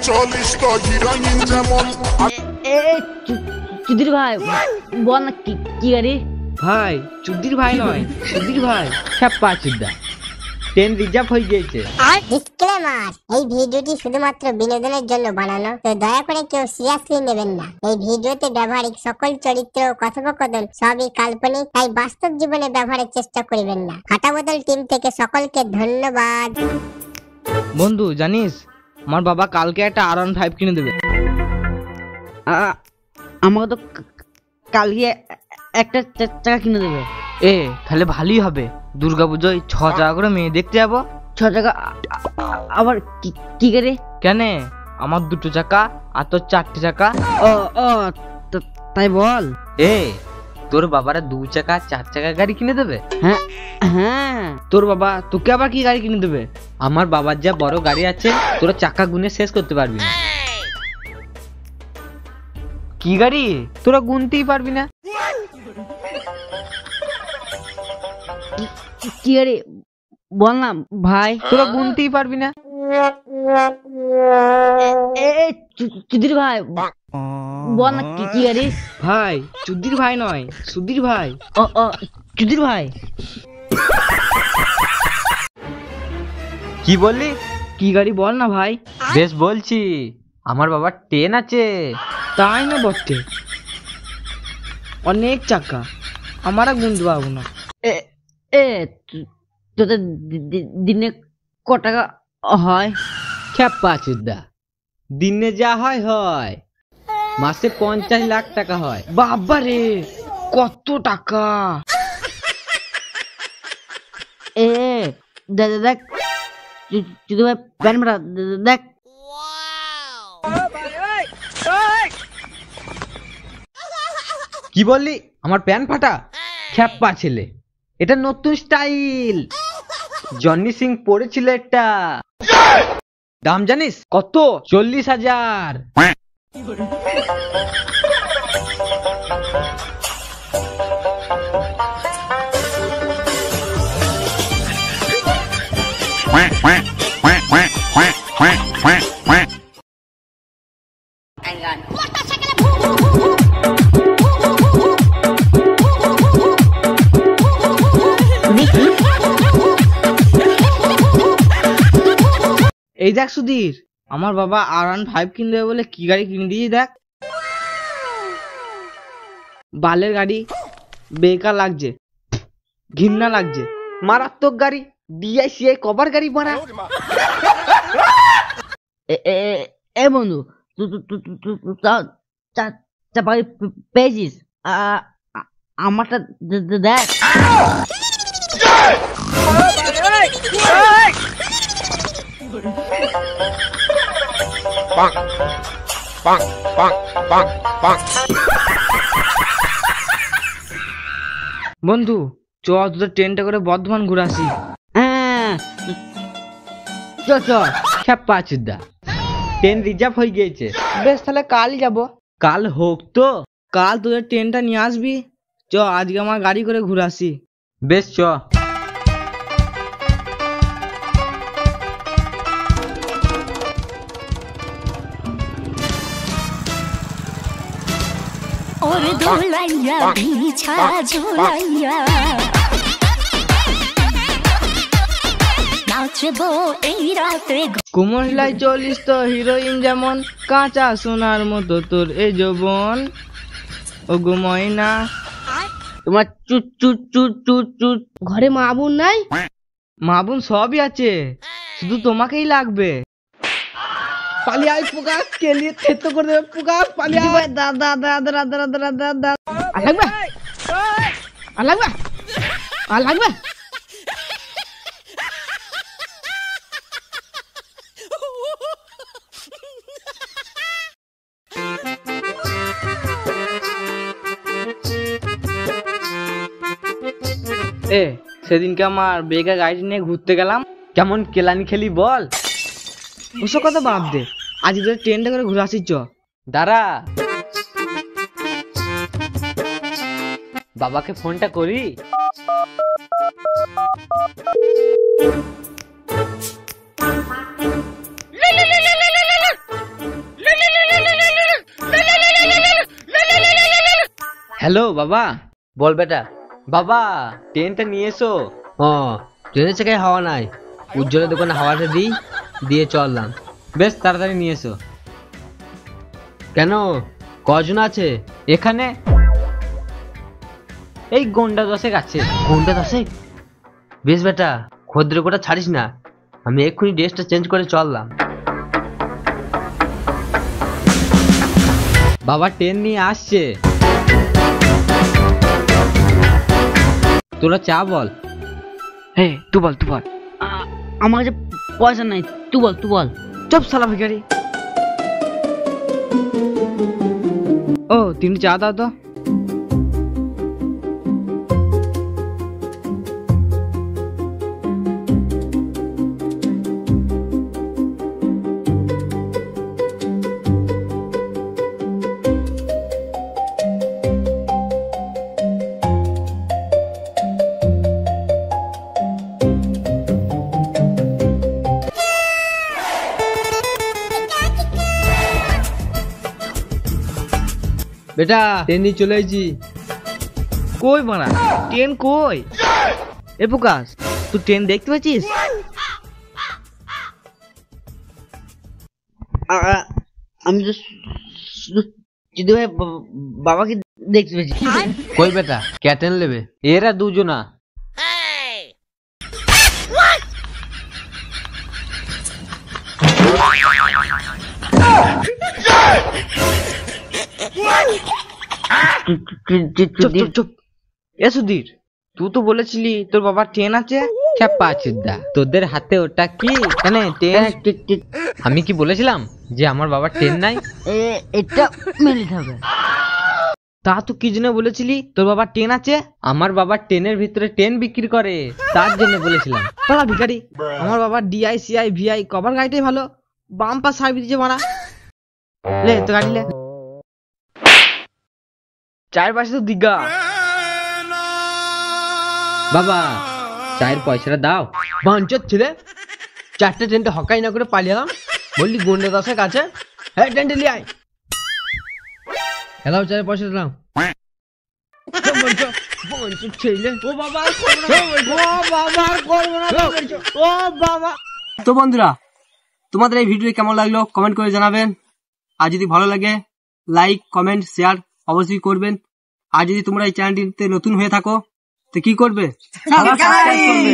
চলিস তো হিরোইন যেমন। চুদির ভাই বল না কি গাড়ি? ভাই চুদির ভাই নয়, সুধীর ভাই। ছাপ্পা চুদ্দা, ট্রেন রিজার্ভ হয়ে গিয়েছে। ডিসক্লেমার, এই ভিডিওটি শুধুমাত্র বিনোদনের জন্য বানানো, তো দয়া করে কেউ সিরিয়াসলি নেবেন না। এই ভিডিওতে ব্যবহারিক সকল চরিত্র ও কথোপকথন সবই কাল্পনিক, তাই বাস্তব জীবনে ব্যবহারের চেষ্টা করবেন না। ফাটা বোতল টিম থেকে সকলকে ধন্যবাদ। বন্ধু জানিস, আমার বাবা কালকে একটা R15 কিনে দেবে। আমাকে তো কালকে একটা চাকা কিনে দেবে। তাহলে ভালোই হবে, দুর্গাপুজোয় 6 টাকা করে মেয়ে দেখতে যাবো। 6 টাকা আবার কি গাড়ি? কেন, আমার 2 চাকা আর তোর 4টে চাকা। ও তাই বল। তোর বাবারা 2 চাকা 4 চাকা গাড়ি কিনে দেবে? হ্যাঁ। তোর বাবা তোকে আবার কি গাড়ি কিনে দেবে? আমার বাবার যা বড় গাড়ি আছে, তোরা চাকা গুনে শেষ করতে পারবি না। কি গাড়ি তোরা গুনতেই পারবি না। কি গাড়ি বল না ভাই। তোরা গুনতেই পারবি না। চুদির ভাই বল না কি গাড়ি? ভাই চুদির ভাই নয়, সুধীর ভাই। চুদির ভাই। কি বললি? কি গাড়ি বল না ভাই। বেশ বলছি, আমার বাবার ট্রেন আছে। তাই না বটে, অনেক চাকা, আমার আর গুনতে পারবো না। তোদের দিনে ক টাকা হয়? খেপা চুদ্দা, দিনে যা হয় হয়, মাসে 50 লাখ টাকা হয়। বাবা রে, কত টাকা! দেখ চুদির ভাই প্যান মারা দেখ। কি বললি? আমার প্যান ফাটা? খেপা ছেলে, এটা নতুন স্টাইল, জনি সিং পরেছিল একটা। দাম জানিস কত? 40,000। এই দেখ সুধীর, আমার বাবা R15 কিনে দেবে বলে কি গাড়ি কিনে দিয়েছি দেখ। বালের গাড়ি, বেকার লাগছে, ঘৃণা লাগছে, মারাত্মক গাড়ি, DICI কভার গাড়ি বানা। বন্ধু চাপাই পেয়েছিস? আমারটা দেখ। বন্ধু চ, তোদের ট্রেনটা করে বর্ধমান ঘুরাসি। চ খেপা চুদ্দা, ট্রেন রিজার্ভ হয়ে গিয়েছে। বেশ, তাহলে কালই যাব। কাল হোক তো, কাল তোদের ট্রেনটা নিয়ে আসবি। চ, আজকে আমার গাড়ি করে ঘুরাসি। বেশ চ। কুমসলাই চলিস তো হিরোইন যেমন, কাঁচা সোনার মতো তোর এ যৌবন। ও গো ময়না, তোমার চুট চুট চুট চুট চুট। ঘরে মা বোন নাই? মা বোন সবই আছে, শুধু তোমাকেই লাগবে। পালিয়ে আয় পোকা, কেলিয়ে থেত করে দেবে পোকা, পালিয়ে আয়। দাদা লাগবে লাগবে লাগবে। সেদিনকে আমার বেগা গাড়ি নিয়ে ঘুরতে গেলাম, কেমন কেলানি খেলি বল। ওসব কথা বাদ দে, আজ তোদের ট্রেনটা করে ঘুরে আসিস। চ দাঁড়া, বাবাকে ফোনটা করি। হ্যালো বাবা। বল বেটা। বাবা ট্রেনটা নিয়ে এসো। ও ট্রেনের চাকায় হাওয়া নাই, উজ্জ্বলের দোকানে হাওয়াটা দিই, দিয়ে চললাম। বেশ তাড়াতাড়ি নিয়ে এসো। কেন, কজন আছে এখানে এই গন্ডা 10 আছে। ঘন্টা 10? বেশ বেটা, খদ্দের কোটা ছাড়িস না, আমি এক্ষুনি ড্রেসটা চেঞ্জ করে চললাম। বাবা ট্রেন নিয়ে আসছে। তোরা চা বল। হে তুই বল আমার কাছে পয়সা নাই, তুই বল। চুপ শালা ভিখারি। ও 3 চা দাও তো। বেটা ট্রেন নিয়ে চলে এসেছি। কই মারা ট্রেন কই? এ প্রকাশ, তুই ট্রেন দেখতে পাচ্ছিস? আমি তো যদি ভাই বাবাকে দেখতে পেয়েছি। কই বেটা, কে ট্রেন নেবে? এরা দুজনা। চুপ। এ সুধীর, তুই তো বলেছিলি তোর বাবার ট্রেন আছে। খেপা চিদ্দা, তোদের হাতে ওটা কি? ট্রেন? আমি কি বলেছিলাম যে আমার বাবার ট্রেন নাই? এটা মেনে নিতে হবে। তা তো কি জন্য বলেছিলি তোর বাবার ট্রেন আছে? আমার বাবার ট্রেনের ভিতরে ট্রেন বিক্রি করে, তার জন্য বলেছিলাম। পালা ভিখারি, আমার বাবার ডিআই সিআই ভিআই কভার গাড়িটাই ভালো, বাম্পার সার্ভিস দিচ্ছে মারা। লে তো গাড়ি লে। চায়ের পাশে তো দিঘা। বাবা চায়ের পয়সাটা দাও। বাঞ্চত ছেলে, 4টে ট্রেনটা হকাই না করে পালিয়ে এলাম, বললি গন্ডা 10 কাছে। হ্যাঁ ট্রেনটা নিয়ে আয়। এলাও চায়ের পয়সা দিলাম। তো বন্ধুরা, তোমাদের এই ভিডিও কেমন লাগলো কমেন্ট করে জানাবেন। আর যদি ভালো লাগে লাইক কমেন্ট শেয়ার অবশ্যই করবেন। আর যদি তোমরা এই চ্যানেলটিতে নতুন হয়ে থাকো তো কি করবে? সাবস্ক্রাইব করবে।